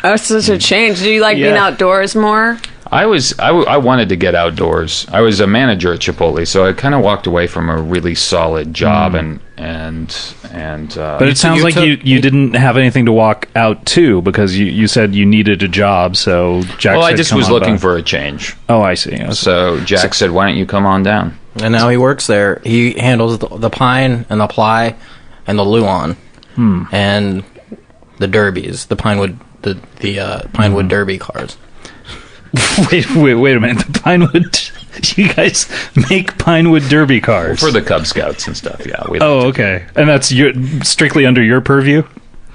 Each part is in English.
Oh, such a change. Do you like being outdoors more? I wanted to get outdoors. I was a manager at Chipotle, so I kind of walked away from a really solid job and but it sounds like you didn't have anything to walk out to because you said you needed a job. So Jack. Well, said, I just was looking for a change. Oh, I see. So Jack said, "Why don't you come on down?" And now he works there. He handles the pine and the ply and the Luan and the derbies, the Pinewood Pinewood Derby cars. Wait a minute. The Pinewood. You guys make Pinewood Derby cars for the Cub Scouts and stuff. Yeah. Okay. And that's strictly under your purview.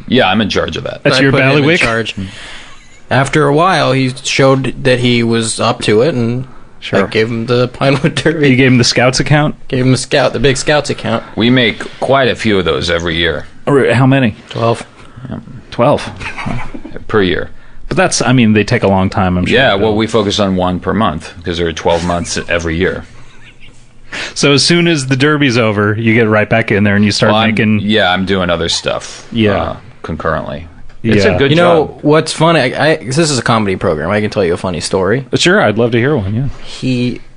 Yeah, I'm in charge of that. That's your bailiwick. After a while, he showed that he was up to it, and I gave him the Pinewood Derby. You gave him the Scouts account. Gave him the big Scouts account. We make quite a few of those every year. How many? 12. 12 per year. But they take a long time, I'm sure. Yeah, well, we focus on one per month because there are 12 months every year. So as soon as the Derby's over, you get right back in there and you start making... I'm doing other stuff concurrently. It's a good job. You know, what's funny, this is a comedy program. I can tell you a funny story. Sure, I'd love to hear one, yeah.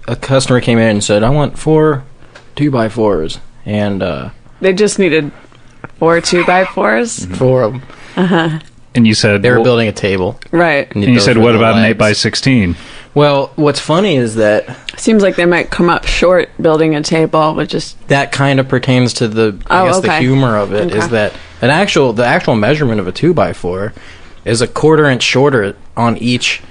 A customer came in and said, I want 4 2x4s. And... they just needed 4 2x4s? 4 of them. Uh-huh. And you said... They were building a table. Right. And you said, what about an 8x16? Well, what's funny is that... Seems like they might come up short building a table, but just... That kind of pertains to the humor of it, is that the actual measurement of a 2x4 is a 1/4 inch shorter on each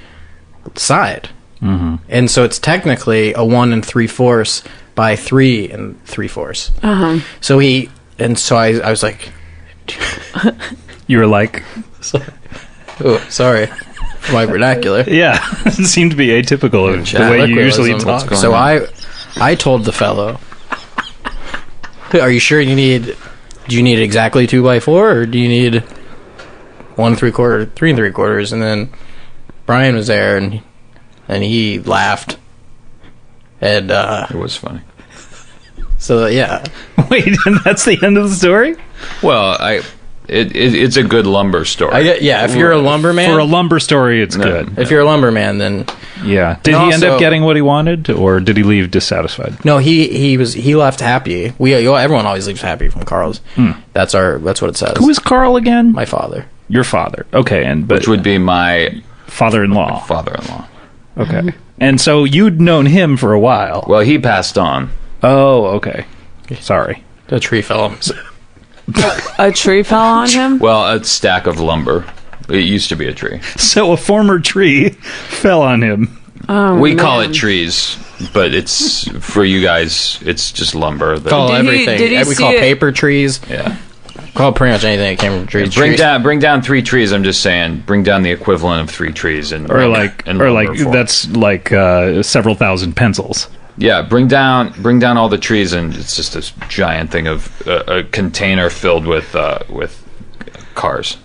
side. Mm-hmm. And so it's technically a 1 3/4 by 3 3/4. Uh-huh. So I was like... You were like... Oh, sorry for my vernacular. Yeah, it seemed to be atypical of the way you usually talk. So I told the fellow, "Are you sure do you need exactly 2x4, or do you need 1 3/4, 3 3/4?" And then Brian was there, and he laughed, and it was funny. So yeah. Wait, and that's the end of the story? Well, it's a good lumber story. If you're a lumberman... For a lumber story, it's good. If you're a lumberman, then... Yeah. Did he end up getting what he wanted, or did he leave dissatisfied? No, he left happy. Everyone always leaves happy from Carl's. That's what it says. Who is Carl again? My father. Your father. Okay, which would be my... Father-in-law. Father-in-law. Okay. And so you'd known him for a while. Well, he passed on. Oh, okay. Sorry. The tree fell. A tree fell on him? Well, a stack of lumber. It used to be a tree. So a former tree fell on him. Oh, we call it trees, but it's for you guys. It's just lumber. Call everything. We call paper trees. Yeah. Call pretty much anything that came from trees. Bring down 3 trees. I'm just saying, bring down the equivalent of 3 trees, that's like several thousand pencils. Yeah, bring down all the trees, and it's just this giant thing of a container filled with cars.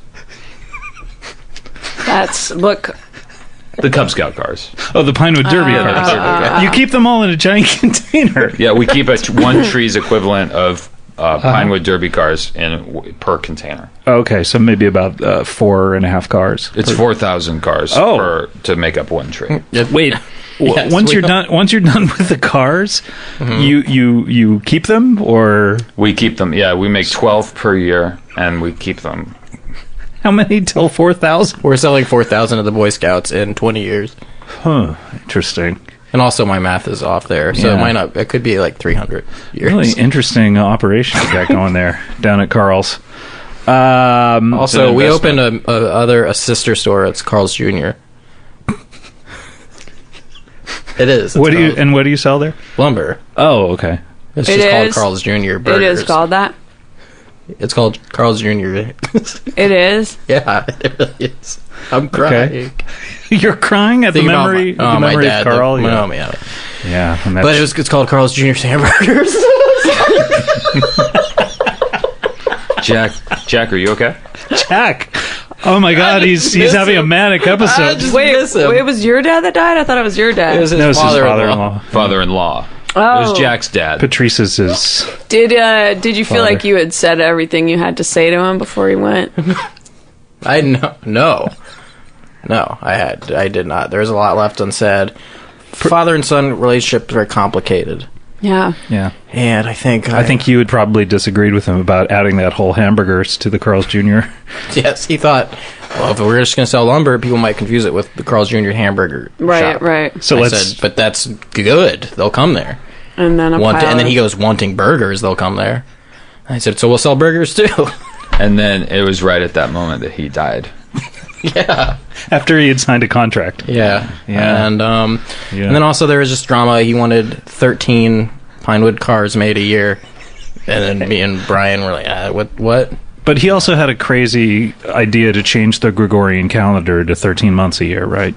The Cub Scout cars. Oh, the Pinewood Derby cars. You keep them all in a giant container. Yeah, we keep one tree's equivalent of Pinewood Derby cars per container. Okay, so maybe about 4.5 cars. It's 4,000 cars to make up one tree. Wait. Yes, once you're done with the cars, you keep them, or we keep them. Yeah, we make 12 per year, and we keep them. How many till 4,000? We're selling 4,000 of the Boy Scouts in 20 years. Huh. Interesting. And also, my math is off there, so it might not. It could be like 300 years. Really interesting operation you got going there down at Carl's. Also, we opened a sister store. It's Carl's Jr. It is. What do you sell there? Lumber. Oh, okay. It's just called Carl's Jr. Burgers. It is called that? It's called Carl's Jr. It is? Yeah, it really is. I'm crying. Okay. You're crying at the memory of Carl? Yeah. But it's called Carl's Jr. Hamburgers. Jack, are you okay? Jack! Oh my God, he's having a manic episode. Wait, it was your dad that died? I thought it was your dad. It was his father-in-law. Father-in-law. Oh. It was Jack's dad. Patrice's is. Did you feel like you had said everything you had to say to him before he went? I know. No. No, I did not. There's a lot left unsaid. Father and son relationship is very complicated. Yeah. Yeah. And I think you would probably disagreed with him about adding that whole hamburgers to the Carl's Jr. Yes, he thought, well, if we're just going to sell lumber, people might confuse it with the Carl's Jr. hamburger shop. Right. So I said, but that's good. They'll come there. And then and then he goes, wanting burgers, they'll come there. I said, so we'll sell burgers too. And then it was right at that moment that he died. Yeah. After he had signed a contract. Yeah. Yeah. And then also there was just drama. He wanted 13 Pinewood cars made a year. And then me and Brian were like, what? But he also had a crazy idea to change the Gregorian calendar to 13 months a year, right?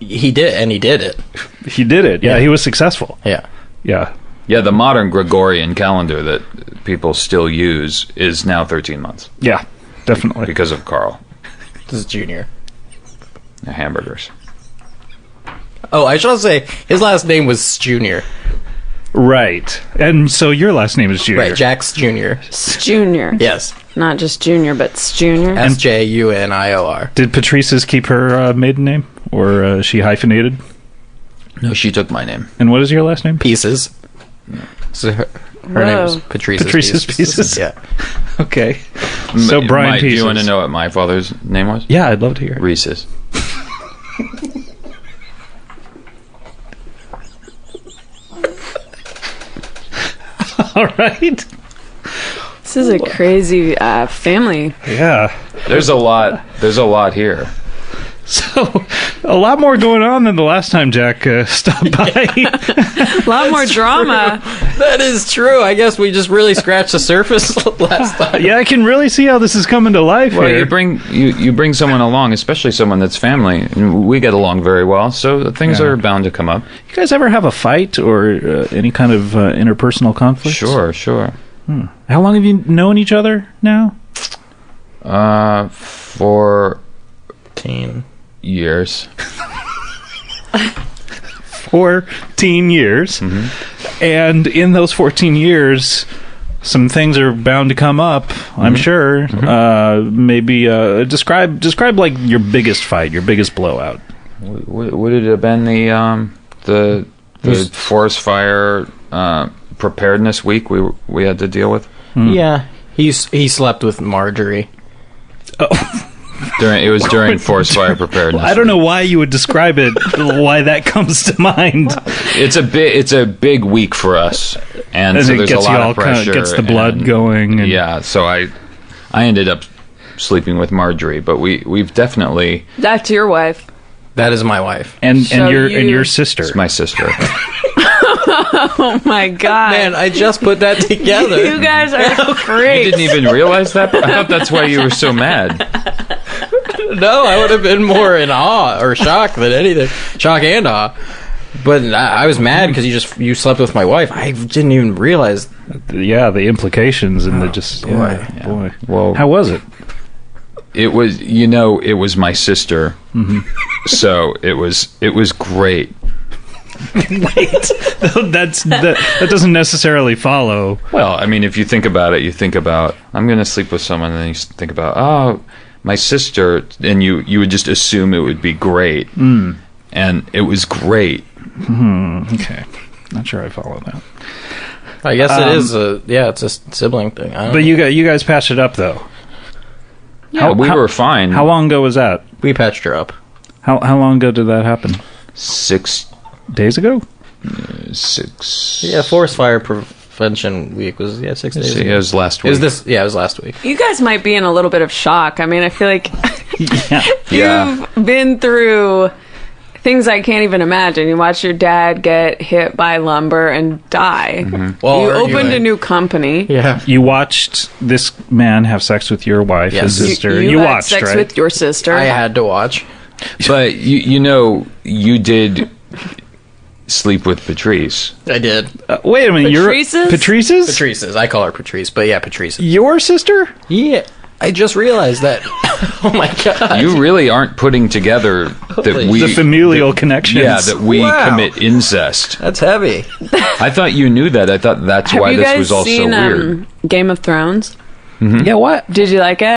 He did, and he did it. He did it. Yeah, he was successful. Yeah. Yeah. Yeah, the modern Gregorian calendar that people still use is now 13 months. Yeah, definitely. Because of Carl. This is Junior. The hamburgers. Oh, I should also say, his last name was Junior. Right. And so your last name is Junior. Right, Jack's Junior. Junior. Yes. Not just Junior, but Junior. SJUNIOR. Did Patrice's keep her maiden name? Or is she hyphenated? No, she took my name. And what is your last name? Pieces. So her name is Patrice's Pieces. Yeah. Okay. So Brian Mike, Pieces. do you want to know what my father's name was? Yeah, I'd love to hear it. Reese's. All right. This is a crazy family. Yeah. There's a lot here. So, a lot more going on than the last time Jack stopped by. A lot more drama. That is true. I guess we just really scratched the surface last time. Yeah, I can really see how this is coming to life Well, here. you bring someone along, especially someone that's family, and we get along very well, so things are bound to come up. You guys ever have a fight or any kind of interpersonal conflict? Sure. How long have you known each other now? 14 years. 14 years. Mm-hmm. And in those 14 years, some things are bound to come up, I'm sure. Mm-hmm. Maybe describe like your biggest fight, your biggest blowout. Would it have been the forest fire preparedness week we had to deal with? Yeah. He slept with Marjorie. It was during forest fire preparedness. I don't know why you would describe it, why that comes to mind. It's a big week for us, and so it there's gets a lot you all of pressure. gets the blood going. And yeah, so I ended up sleeping with Marjorie, but we've definitely. That's your wife. That is my wife. and So your sister. It's my sister. Oh my god. Man, I just put that together. You guys are You freaks. didn't even realize that? I thought that's why you were so mad. No, I would have been more in awe or shock than anything. Shock and awe. But I was mad because you slept with my wife. I didn't even realize. Yeah, the implications and boy. Well, How was it? it was my sister. So it was great. Wait, that doesn't necessarily follow. Well, I mean, if you think about it, you think about I'm going to sleep with someone, and then you think about my sister, and you would just assume it would be great, and it was great. Okay, not sure I follow that. I guess it is it's a sibling thing. I don't But know. you guys patched it up though. Yeah, we were fine. How long ago was that? We patched her up. How long ago did that happen? 6 Days ago? 6. Yeah, forest fire prevention week was 6 days. It was last It week. was it was last week. You guys might be in a little bit of shock. I mean, I feel like Yeah. you've been through things I can't even imagine. You watch your dad get hit by lumber and die. Well, You opened a new company. Yeah. You watched this man have sex with your wife, Yes. his sister. You had watched, sex right? with your sister. I had to watch. But you did sleep with Patrice. I did. Wait a minute, Patrice's? Patrice's? Patrice's. I call her Patrice, but yeah, Patrice. Your sister? Yeah. I just realized that. Oh my god. You really aren't putting together that we The familial connections. Yeah, that we Wow. commit incest. That's heavy. I thought you knew that. I thought that's Have why you this guys was all so seen weird. Game of Thrones? Yeah, what? Did you like it?